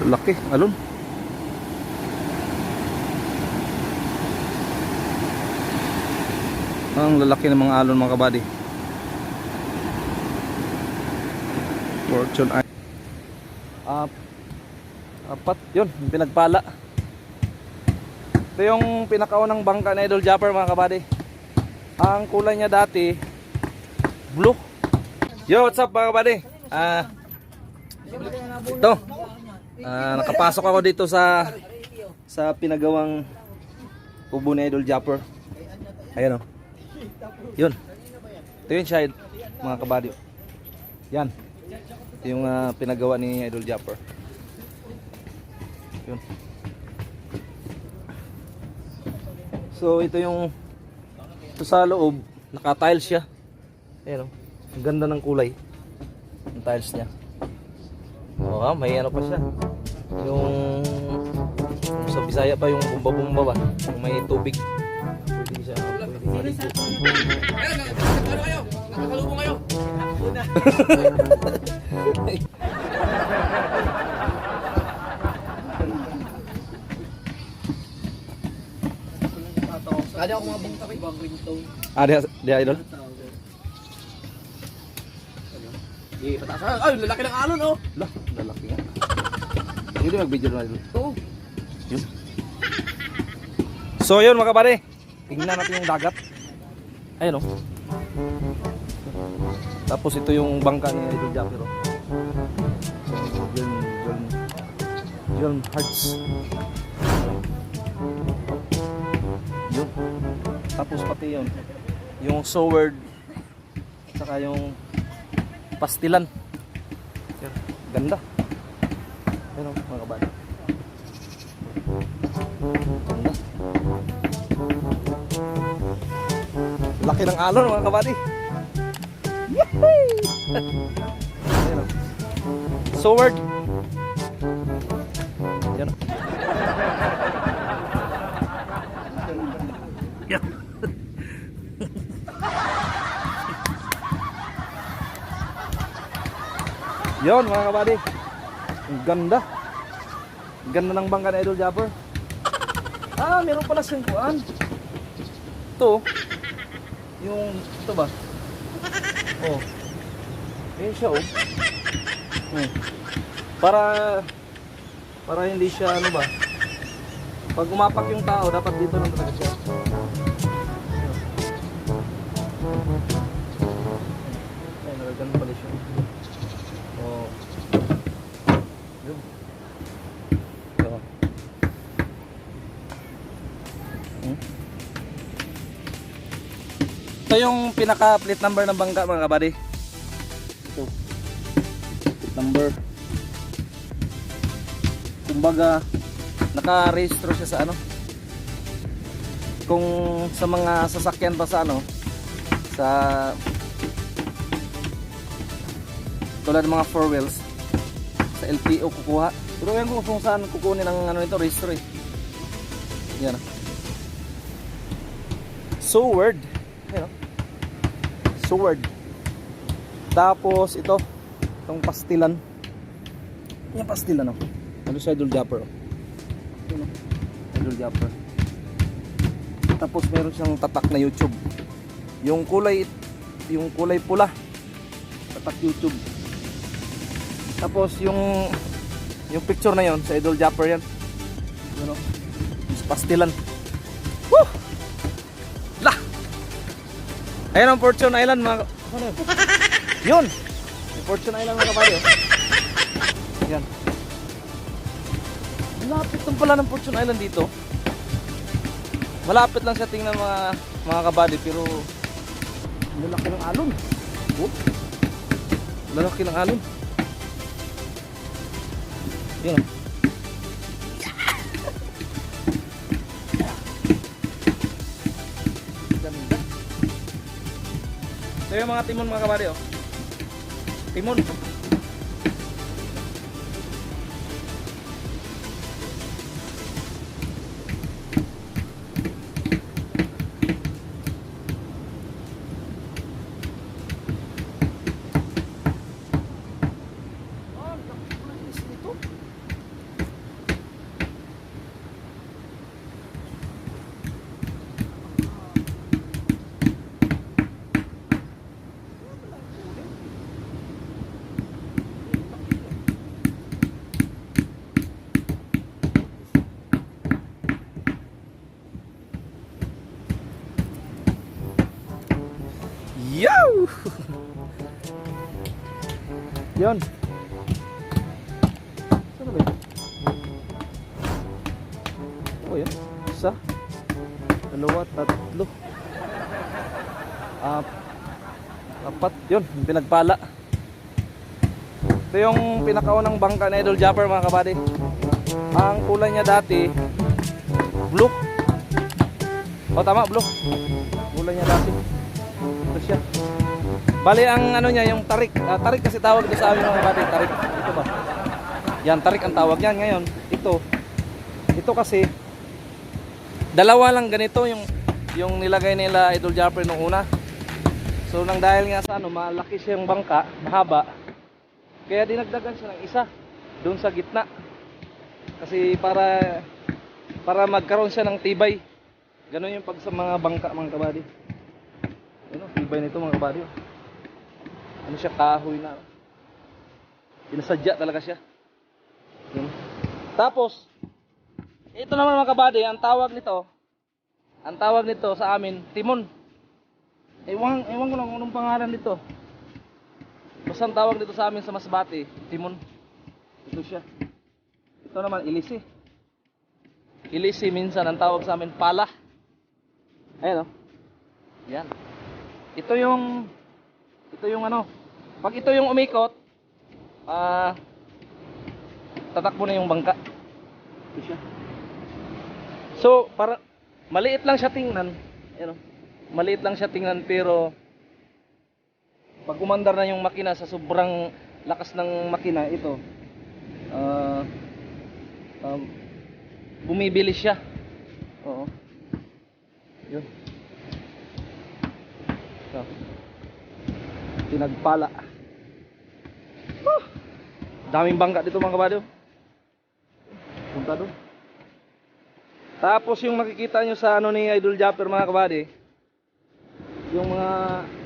Laki, alon. Ang lalaki ng mga alon mga kabady. Fortune Island. Apat, yun, pinagpala. Ito yung pinakaunang bangka na Idol Japper mga kabady. Ang kulay niya dati blue. Yo, what's up mga kabady? Ito, nakapasok ako dito sa pinagawang kubo ni Idol Japper. Ayan o. Yun. Ito yun siya mga kabady. Yan. Ito yung pinagawa ni Idol Japper. Yun. So ito yung sa loob, naka-tiles siya. Ayan o. Ang ganda ng kulay. Ang tiles niya. Oo, may ano pa siya. Yung sa Bisaya pa yung bumba-bumba ba? Yung may tubig. Pwede siya. Pwede maligo. Ano kayo? Nakakalubong kayo? Ada ako mga bangka kay Bang Ringtone. Dia Idol. Pataas. Ay, lalaki ng alon oh. Lah, lalaki nga. Hindi mag-video na Idol. Oo. Yun. So yun mga kapare, tingnan natin yung dagat. Ayun o. Tapos ito yung bangka ni Idol Japper o. Yun Hearts. Yun. Tapos pati yun, yung sword, saka yung pastilan. Yun. Ganda. Ayun o mga kapare. Ganda. Laki ng alon mga kabady. Sword. Yan. Yan. Yon mga kabady. Ang ganda. Ang ganda ng bangka na Idol Japper. Meron pala siyang kuan. Ito. Yung ito ba? Oh. Ayun siya oh. Para hindi siya ano ba? Pag umapak yung tao, dapat dito lang talaga siya. Ay, nalagyan pala siya. Oh. Yun. Ito. Ito yung pinaka plate number ng bangka mga kabady. Ito. Plate number. Kumbaga naka-rehistro siya sa ano. Kung sa mga sasakyan pa sa ano, sa tulad ng mga 4 wheels sa LTO kukuha. Pero yan kung saan kukunin ang ano nito, rehistro eh. Yan. So word. Ayan, sword. Tapos ito, itong pastilan. Yung pastilan oh. Ano sa Idol Japper oh. Yun, oh. Idol Japper. Tapos meron siyang tatak na YouTube. Yung kulay pula. Tatak YouTube. Tapos yung picture na yon sa Idol Japper yan. Yun oh. Pastilan. Woo! Lah! Ayan ang Fortune Island mga... Ano yun? Yun! Yung Fortune Island mga kabady. Yan. Malapit lang pala ng Fortune Island dito. Malapit lang siya tingnan mga kabady. Pero lalaki ng alon. Oh. Lalaki ng alon. Yan. Ito yung mga timon mga kabady oh. Timon. Yow! Yun. Saan ba yun? Oh, yun. Isa. Dalawa, tatlo. Apat. Yun, yung pinagpala. Ito yung pinakaunang bangka na Idol Japper mga kabady. Ang kulay niya dati blue. O tama, blue. Kulay niya dati. Ito siya. Bali ang ano niya, yung tarik. Tarik kasi tawag ito sa amin mga kabady. Tarik. Ito ba? Yan, tarik ang tawag yan. Ngayon, ito kasi dalawa lang ganito yung nilagay nila Idol Japper nung una. So nang dahil nga sa ano, malaki siyang bangka, mahaba. Kaya dinagdagan siya ng isa doon sa gitna. Kasi para magkaroon siya ng tibay. Ganun yung pag sa mga bangka mga kabady. Ano, tibay nito mga kabady. Ano siya, kahoy na. Pinasadya talaga siya. Yun. Tapos ito naman mga kabady, ang tawag nito sa amin, timon. Ewan ko lang kung anong pangalan nito. Basta ang tawag dito sa amin sa Masbate, timon. Ito siya. Ito naman, ilisi. Ilisi minsan ang tawag sa amin, pala. Ayan o. Yan. Ito yung ano. Pag ito yung umikot, tatakbo na yung bangka. Ito siya. So, para maliit lang siya tingnan. Ayan o. Maliit lang siya tingnan pero pag umandar na yung makina sa sobrang lakas ng makina, ito bumibilis siya. Oo. Yun. So, pinagpala. Daming bangka dito mga kabady. Punta doon. Tapos yung makikita nyo sa ano ni Idol Japper mga kabady, yung mga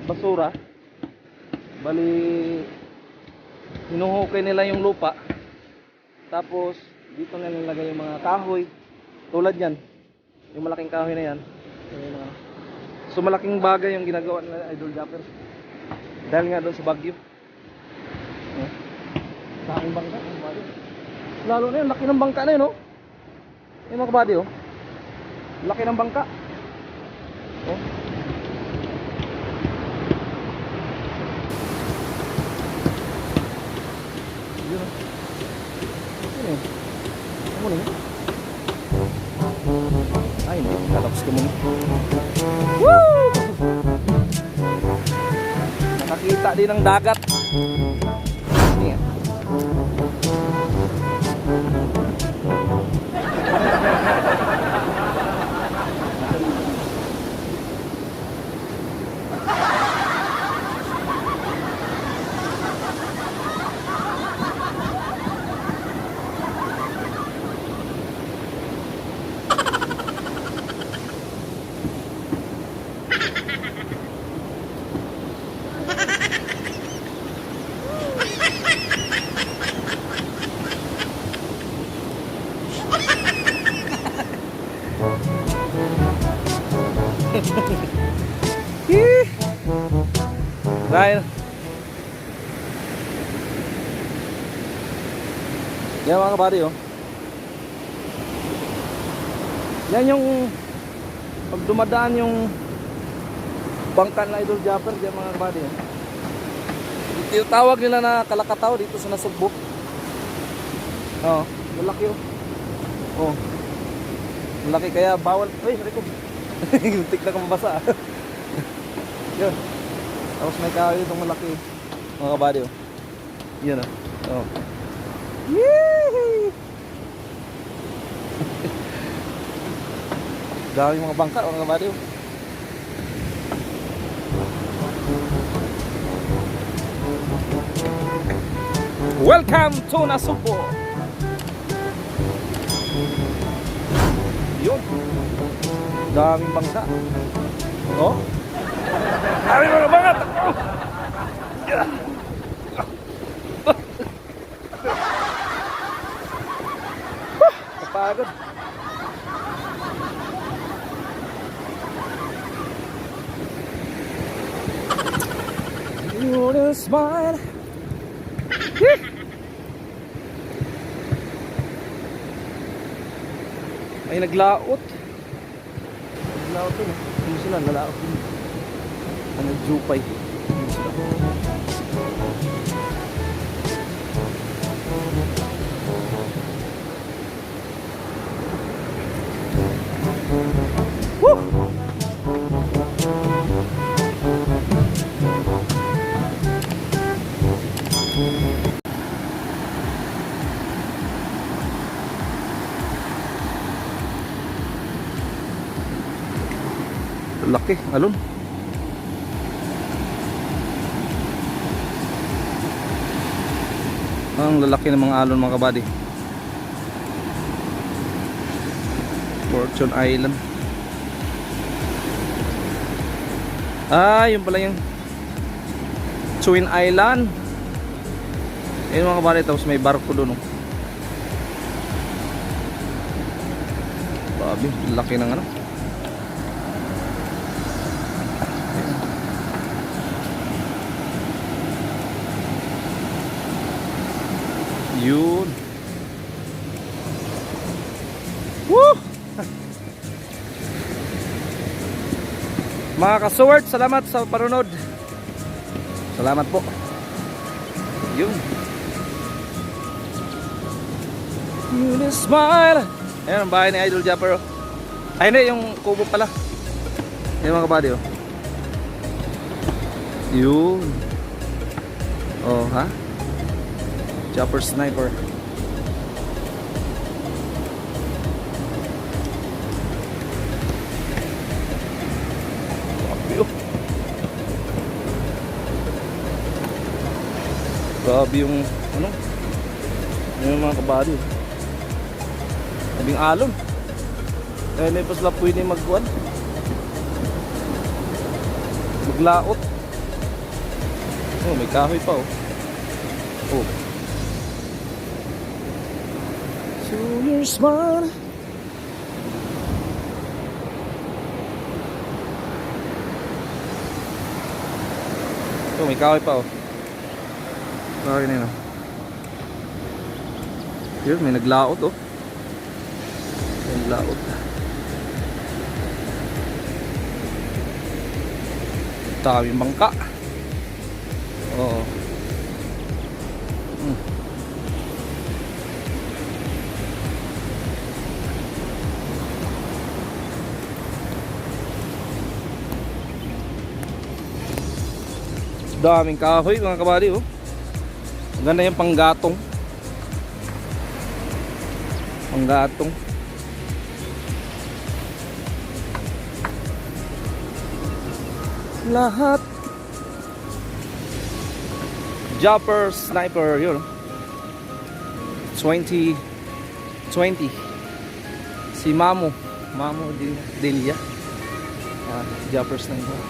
basura, bali hinuhukay nila yung lupa. Tapos dito na nilagay yung mga kahoy. Tulad yan, yung malaking kahoy na yan. So malaking bagay yung ginagawa nila Idol Japper. Dahil nga doon sa Baguio. Sa aking bangka, lalo na yun, laki ng bangka na yun, oh. Yung mga kabady, oh. Laki ng bangka. Oh. Yun, oh. Yun, eh. Ano na yun? Ay, hindi. Kalapos ko muna. Woo! Nakakita din ng dagat. Yan. Dahil yan mga kabady, oh. Yan yung pag dumadaan yung bangka na Idol Japper, yan mga kabady, oh. Tinatawag nila na Kalakataw dito sa Nasugbo. Oh, malaki, oh. Oh, malaki kaya bawal. Uy, sorry ko. Tik na kumabasa. Yun. Tapos may kahoy itong malaki mga kabady, oh. Yun, oh. Yee! Dami mga bangka mga kabady, oh. Welcome to Nasugbo. Yun. Daming bangka. Oh. Ay mga bangat! Yeah. Kapagod. You will smile. Ay, naglaot. Naglaot dun. Ano sila? Nalaot dun. Ano, Jupay. Ano sila? Woo! Laki, alon. Ang lalaki ng mga alon mga kabady. Fortune Island. Ah, yun pala yung Twin Island. Ayun mga kabady, tapos may barko doon. Babi, laki ng ano. Yun. Woo! Mga ka-sword, salamat sa panunod. Salamat po. Yun. You will smile. Ayan ang bahay ni Idol Japper. Ay hindi, yung kubo pala. Ayan mga kabady oh. Yun. Oh ha? Chopper Sniper. Grabe yung ano? Yung mga kabady. Sabing alon. Kaya na pa sila pwede magkuhan. Maglaot. Oh, may kahoy pa oh. Oh. So your smile. Oh, may kahoy pa oh. Kahoy na yun oh. Yun, may naglaot oh. May naglaot. Daming bangka. Oo. Daming kahoy mga kabady oh. Ganda yung panggatong. Panggatong. Lahat Japper Sniper yun 2020 si Mamo Delia Japper Sniper.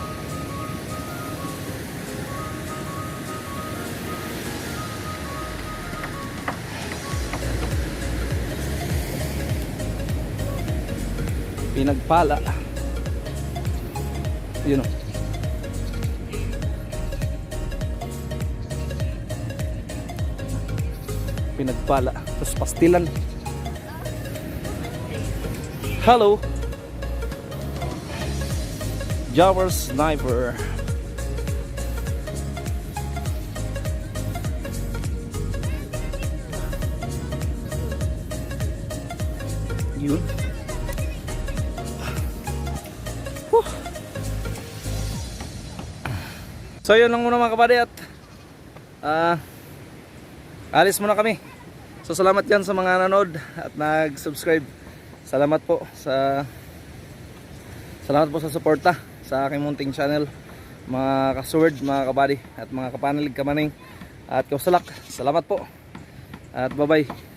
Pinagpala yun o. Pinagpala tapos pastilan. Hello Japper Sniper. Yun. So yun lang muna mga kabady at alis muna kami. So salamat yan sa mga nanood at nag-subscribe. Salamat po sa suporta sa aking munting channel. Mga ka-sword, mga kabady at mga kapanalig kamaning at kausalak. Salamat po at bye bye.